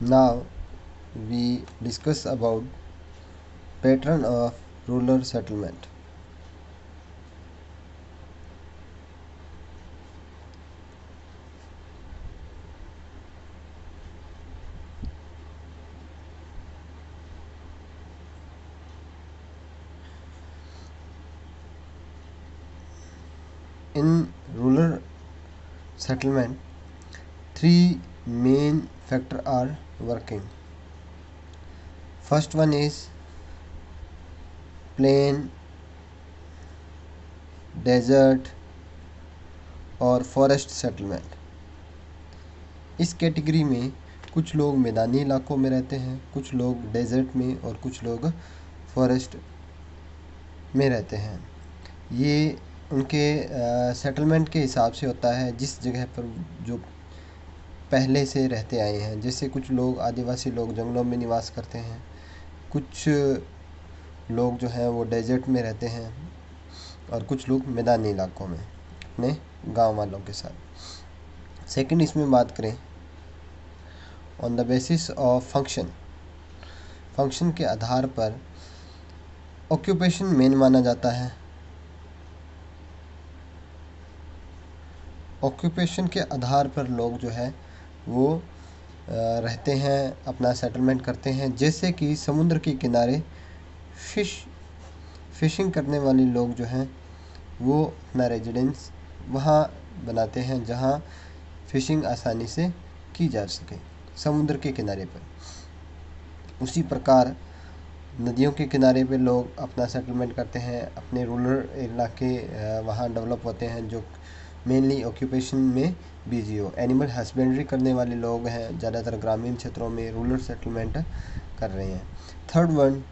Now we discuss about pattern of rural settlement. In rural settlement, three main factors are working. First one is plain, desert और forest settlement. इस category में कुछ लोग मैदानी इलाकों में रहते हैं, कुछ लोग डेजर्ट में और कुछ लोग फॉरेस्ट में रहते हैं। ये उनके सेटलमेंट के हिसाब से होता है जिस जगह पर जो पहले से रहते आए हैं। जैसे कुछ लोग आदिवासी लोग जंगलों में निवास करते हैं, कुछ लोग जो हैं वो डेजर्ट में रहते हैं और कुछ लोग मैदानी इलाकों में अपने गांव वालों के साथ। सेकंड इसमें बात करें on the basis of function के आधार पर ऑक्यूपेशन मेन माना जाता है। ऑक्यूपेशन के आधार पर लोग जो है वो रहते हैं, अपना सेटलमेंट करते हैं। जैसे कि समुद्र के किनारे फिशिंग करने वाले लोग जो हैं वो अपना रेजिडेंस वहाँ बनाते हैं जहाँ फिशिंग आसानी से की जा सके, समुद्र के किनारे पर। उसी प्रकार नदियों के किनारे पे लोग अपना सेटलमेंट करते हैं, अपने रूरल इलाके वहाँ डेवलप होते हैं जो मेनली ऑक्यूपेशन में बिजी हो। एनिमल हस्बेंड्री करने वाले लोग हैं, ज़्यादातर ग्रामीण क्षेत्रों में रूरल सेटलमेंट कर रहे हैं। Third one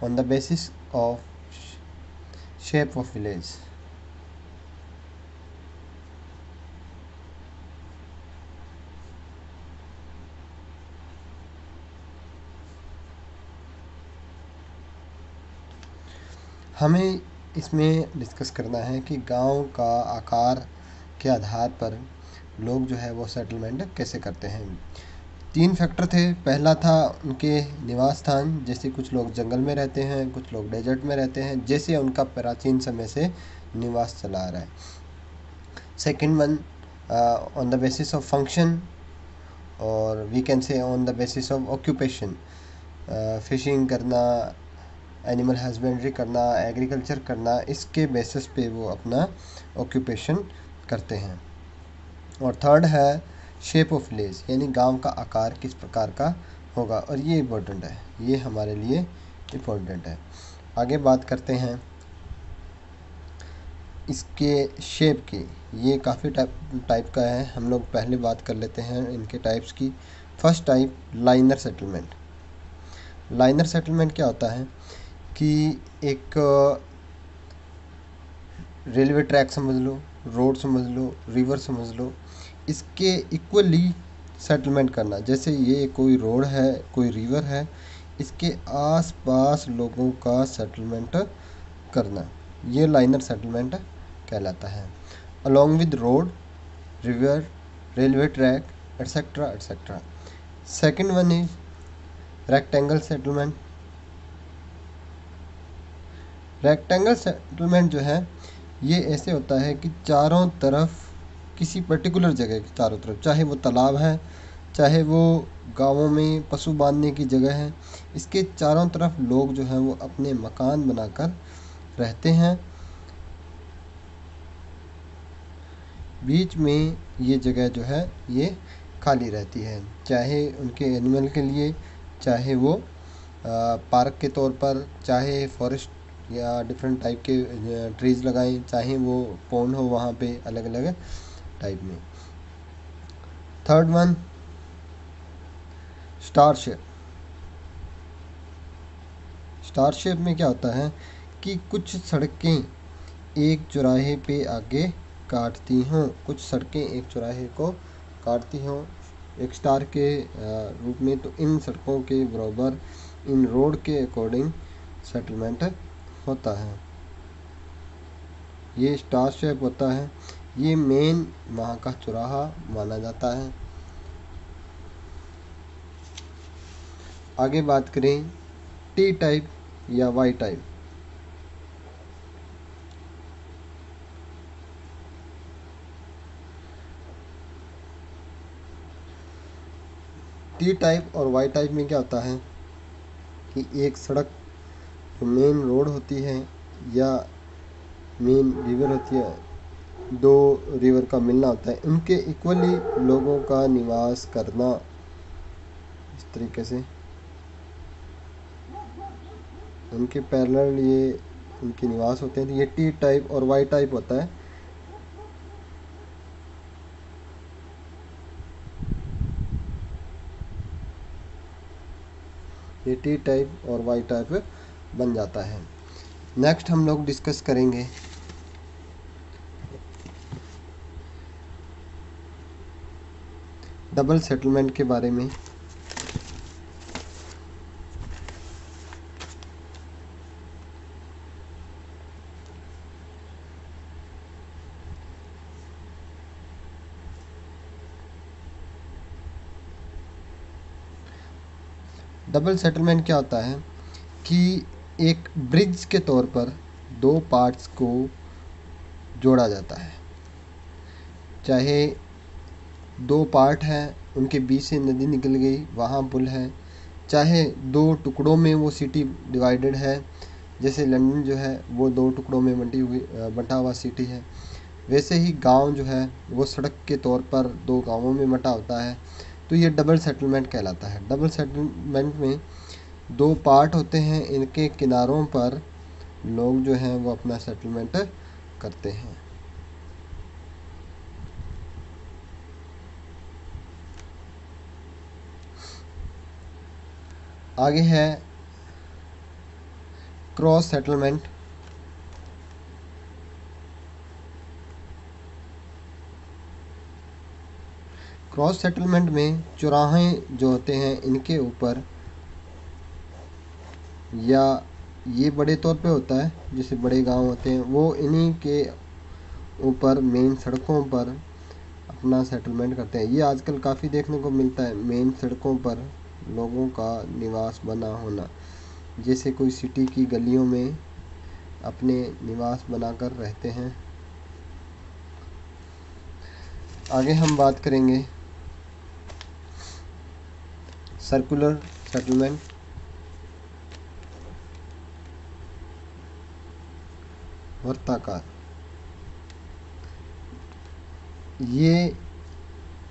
on the basis of shape of village. हमें इसमें डिस्कस करना है कि गांव का आकार के आधार पर लोग जो है वो सेटलमेंट कैसे करते हैं। तीन फैक्टर थे। पहला था उनके निवास स्थान, जैसे कुछ लोग जंगल में रहते हैं, कुछ लोग डेजर्ट में रहते हैं, जैसे उनका प्राचीन समय से निवास चला आ रहा है। Second one on the basis of function और we can say on the basis of occupation. Fishing करना, एनिमल हस्बेंड्री करना, एग्रीकल्चर करना, इसके बेसिस पे वो अपना ऑक्यूपेशन करते हैं। और थर्ड है शेप ऑफ विलेज, यानी गांव का आकार किस प्रकार का होगा, और ये इम्पोर्टेंट है, ये हमारे लिए इम्पोर्टेंट है। आगे बात करते हैं इसके शेप की। ये काफ़ी टाइप का है, हम लोग पहले बात कर लेते हैं इनके टाइप्स की। First type liner settlement. Liner settlement क्या होता है कि एक रेलवे ट्रैक समझ लो, रोड समझ लो, रिवर समझ लो, इसके इक्वली सेटलमेंट करना। जैसे ये कोई रोड है, कोई रिवर है, इसके आसपास लोगों का सेटलमेंट करना, ये लाइनर सेटलमेंट कहलाता है। Along with road, river, railway track etcetera etcetera. Second one is rectangle settlement. Rectangle settlement जो है ये ऐसे होता है कि चारों तरफ, किसी पर्टिकुलर जगह के चारों तरफ, चाहे वो तालाब है, चाहे वो गांवों में पशु बांधने की जगह है, इसके चारों तरफ लोग जो हैं वो अपने मकान बनाकर रहते हैं। बीच में ये जगह जो है ये खाली रहती है, चाहे उनके एनिमल के लिए, चाहे वो पार्क के तौर पर, चाहे फॉरेस्ट या डिफरेंट टाइप के ट्रीज़ लगाएं, चाहे वो पॉन्ड हो वहाँ पे अलग अलग टाइप में। Third one star shape. Star shape में क्या होता है कि कुछ सड़कें एक चौराहे पे आगे काटती हों, कुछ सड़कें एक चौराहे को काटती हों एक स्टार के रूप में, तो इन सड़कों के बराबर, इन रोड के अकॉर्डिंग सेटलमेंट होता है। ये स्टार शेप होता है, ये मेन वहाँ का चौराहा माना जाता है। आगे बात करें टी टाइप या वाई टाइप। टी टाइप और वाई टाइप में क्या होता है कि एक सड़क जो मेन रोड होती है या मेन रिवर होती है, दो रिवर का मिलना होता है, उनके इक्वली लोगों का निवास करना, इस तरीके से उनके पैरेलल ये उनके निवास होते हैं, तो ये टी टाइप और वाई टाइप होता है। ये टी टाइप और वाई टाइप बन जाता है। नेक्स्ट हम लोग डिस्कस करेंगे डबल सेटलमेंट के बारे में। डबल सेटलमेंट क्या होता है कि एक ब्रिज के तौर पर दो पार्ट्स को जोड़ा जाता है, चाहे दो पार्ट हैं उनके बीच से नदी निकल गई वहाँ पुल है, चाहे दो टुकड़ों में वो सिटी डिवाइडेड है, जैसे लंदन जो है वो दो टुकड़ों में बंटा हुआ सिटी है, वैसे ही गांव जो है वो सड़क के तौर पर दो गांवों में बंटा होता है, तो ये डबल सेटलमेंट कहलाता है। डबल सेटलमेंट में दो पार्ट होते हैं, इनके किनारों पर लोग जो हैं वो अपना सेटलमेंट करते हैं। आगे है क्रॉस सेटलमेंट। क्रॉस सेटलमेंट में चौराहे जो होते हैं इनके ऊपर, या ये बड़े तौर पे होता है, जैसे बड़े गांव होते हैं वो इन्हीं के ऊपर मेन सड़कों पर अपना सेटलमेंट करते हैं। ये आजकल काफ़ी देखने को मिलता है, मेन सड़कों पर लोगों का निवास बना होना, जैसे कोई सिटी की गलियों में अपने निवास बनाकर रहते हैं। आगे हम बात करेंगे सर्कुलर सेटलमेंट। वर्ताकार, ये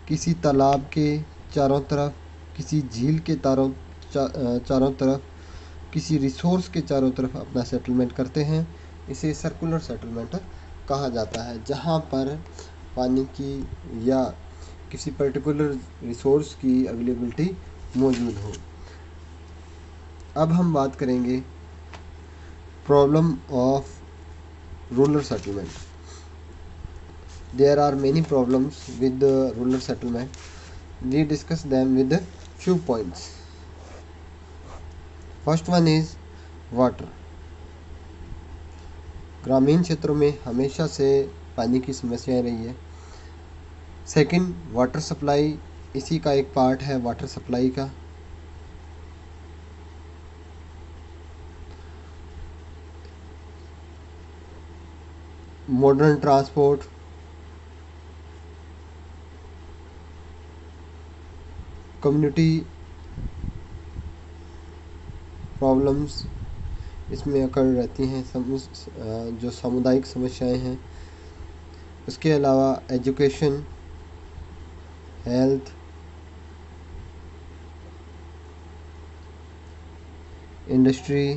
किसी तालाब के चारों तरफ, किसी झील के चारों तरफ, किसी रिसोर्स के चारों तरफ अपना सेटलमेंट करते हैं। इसे सर्कुलर सेटलमेंट कहा जाता है, जहाँ पर पानी की या किसी पर्टिकुलर रिसोर्स की अवेलेबिलिटी मौजूद हो। अब हम बात करेंगे problem of rural settlement. There are many problems with the rural settlement. We discuss them with few points. First one is water. ग्रामीण क्षेत्रों में हमेशा से पानी की समस्याएं रही है। सेकंड, वाटर सप्लाई, इसी का एक पार्ट है वाटर सप्लाई का। मॉडर्न ट्रांसपोर्ट, कम्युनिटी प्रॉब्लम्स इसमें अकर रहती हैं, जो सामुदायिक समस्याएं हैं। उसके अलावा एजुकेशन, हेल्थ, इंडस्ट्री।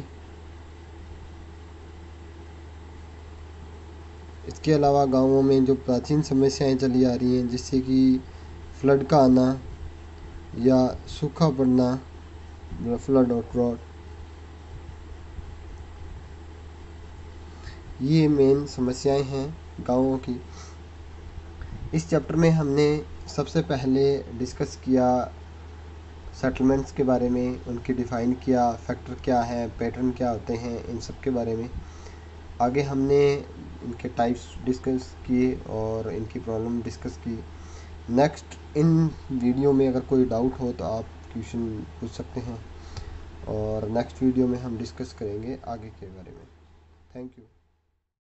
इसके अलावा गांवों में जो प्राचीन समस्याएं चली आ रही हैं, जिससे कि फ्लड का आना या सूखा पड़ना, फ्लड और ड्रॉट, ये मेन समस्याएं हैं गांवों की। इस चैप्टर में हमने सबसे पहले डिस्कस किया सेटलमेंट्स के बारे में, उनकी डिफ़ाइन किया, फैक्टर क्या है, पैटर्न क्या होते हैं, इन सब के बारे में। आगे हमने इनके टाइप्स डिस्कस किए और इनकी प्रॉब्लम डिस्कस की। नेक्स्ट इन वीडियो में अगर कोई डाउट हो तो आप क्वेश्चन पूछ सकते हैं। और नेक्स्ट वीडियो में हम डिस्कस करेंगे आगे के बारे में। Thank you.